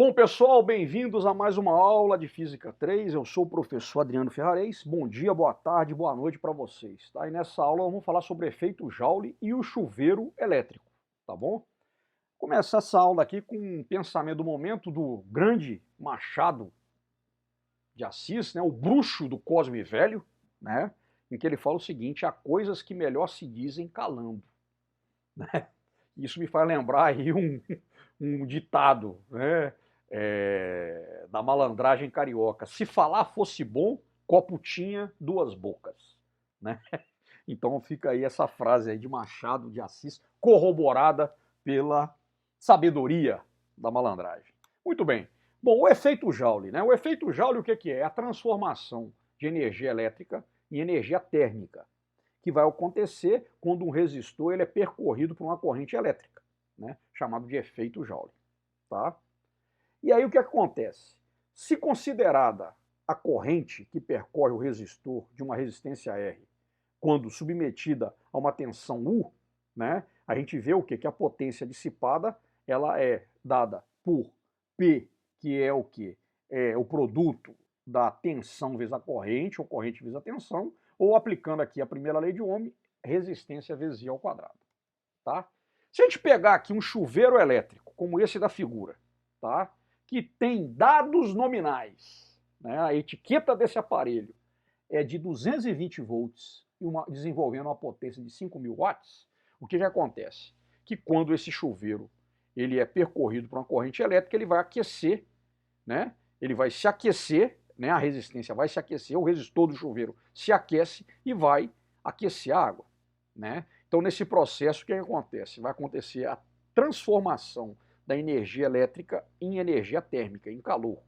Bom, pessoal, bem-vindos a mais uma aula de Física 3. Eu sou o professor Adriano Ferrarez. Bom dia, boa tarde, boa noite para vocês. Tá? E nessa aula vamos falar sobre o efeito Joule e o chuveiro elétrico, tá bom? Começa essa aula aqui com um pensamento do momento do grande Machado de Assis, né, o bruxo do Cosme Velho, né, em que ele fala o seguinte: há coisas que melhor se dizem calando. Né? Isso me faz lembrar aí um ditado, né, da malandragem carioca. Se falar fosse bom, copo tinha duas bocas. Né? Então fica aí essa frase aí de Machado de Assis, corroborada pela sabedoria da malandragem. Muito bem. Bom, o efeito Joule, né? O efeito Joule, o que é? É a transformação de energia elétrica em energia térmica, que vai acontecer quando um resistor ele é percorrido por uma corrente elétrica, né? Chamado de efeito Joule. Tá? E aí o que acontece? Se considerada a corrente que percorre o resistor de uma resistência R, quando submetida a uma tensão U, né, a gente vê o quê? Que a potência dissipada ela é dada por P, que é o quê? É o produto da tensão vezes a corrente, ou corrente vezes a tensão, ou aplicando aqui a primeira lei de Ohm, resistência vezes I ao quadrado. Tá? Se a gente pegar aqui um chuveiro elétrico, como esse da figura, tá? Que tem dados nominais, né? A etiqueta desse aparelho é de 220 volts, desenvolvendo uma potência de 5.000 watts, o que acontece? Que quando esse chuveiro ele é percorrido por uma corrente elétrica, ele vai aquecer, né? Ele vai se aquecer, né? A resistência vai se aquecer, o resistor do chuveiro se aquece e vai aquecer a água. Né? Então, nesse processo, o que acontece? Vai acontecer a transformação da energia elétrica em energia térmica, em calor.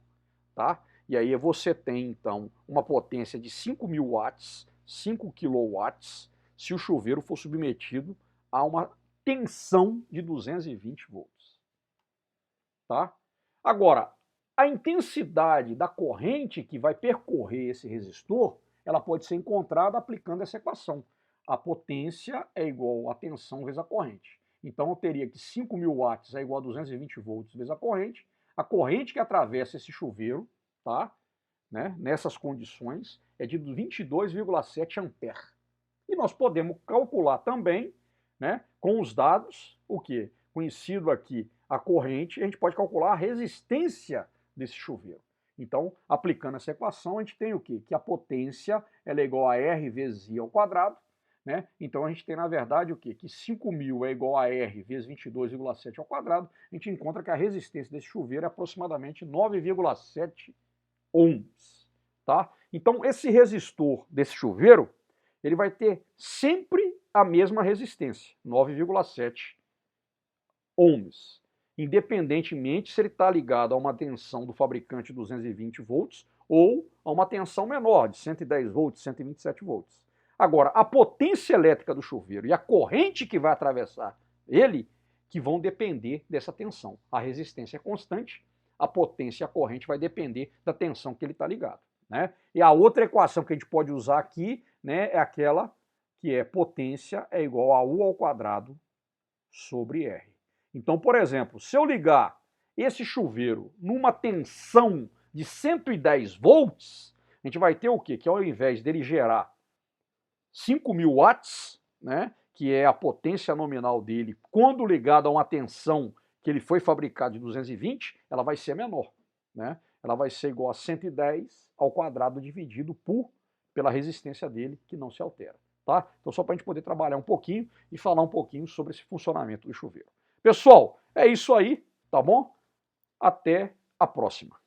Tá? E aí você tem, então, uma potência de 5.000 watts, 5 quilowatts, se o chuveiro for submetido a uma tensão de 220 volts. Tá? Agora, a intensidade da corrente que vai percorrer esse resistor, ela pode ser encontrada aplicando essa equação. A potência é igual a tensão vezes a corrente. Então eu teria que 5.000 watts é igual a 220 volts vezes a corrente que atravessa esse chuveiro, tá? Né? Nessas condições, é de 22,7 ampere. E nós podemos calcular também, né, com os dados, o que? Conhecido aqui a corrente, a gente pode calcular a resistência desse chuveiro. Então, aplicando essa equação, a gente tem o quê? Que a potência ela é igual a R vezes I ao quadrado. Né? Então a gente tem, na verdade, o quê? Que 5.000 é igual a R vezes 22,7 ao quadrado. A gente encontra que a resistência desse chuveiro é aproximadamente 9,7 ohms. Tá? Então esse resistor desse chuveiro, ele vai ter sempre a mesma resistência, 9,7 ohms. Independentemente se ele está ligado a uma tensão do fabricante 220 volts ou a uma tensão menor, de 110 volts, 127 volts. Agora, a potência elétrica do chuveiro e a corrente que vai atravessar ele, que vão depender dessa tensão. A resistência é constante, a potência e a corrente vai depender da tensão que ele está ligado. Né? E a outra equação que a gente pode usar aqui, né, é aquela que é potência é igual a U ao quadrado sobre R. Então, por exemplo, se eu ligar esse chuveiro numa tensão de 110 volts, a gente vai ter o quê? Que ao invés dele gerar 5.000 watts, né, que é a potência nominal dele, quando ligado a uma tensão que ele foi fabricado de 220, ela vai ser menor. Né? Ela vai ser igual a 110 ao quadrado dividido pela resistência dele, que não se altera. Tá? Então, só para a gente poder trabalhar um pouquinho e falar um pouquinho sobre esse funcionamento do chuveiro. Pessoal, é isso aí, tá bom? Até a próxima.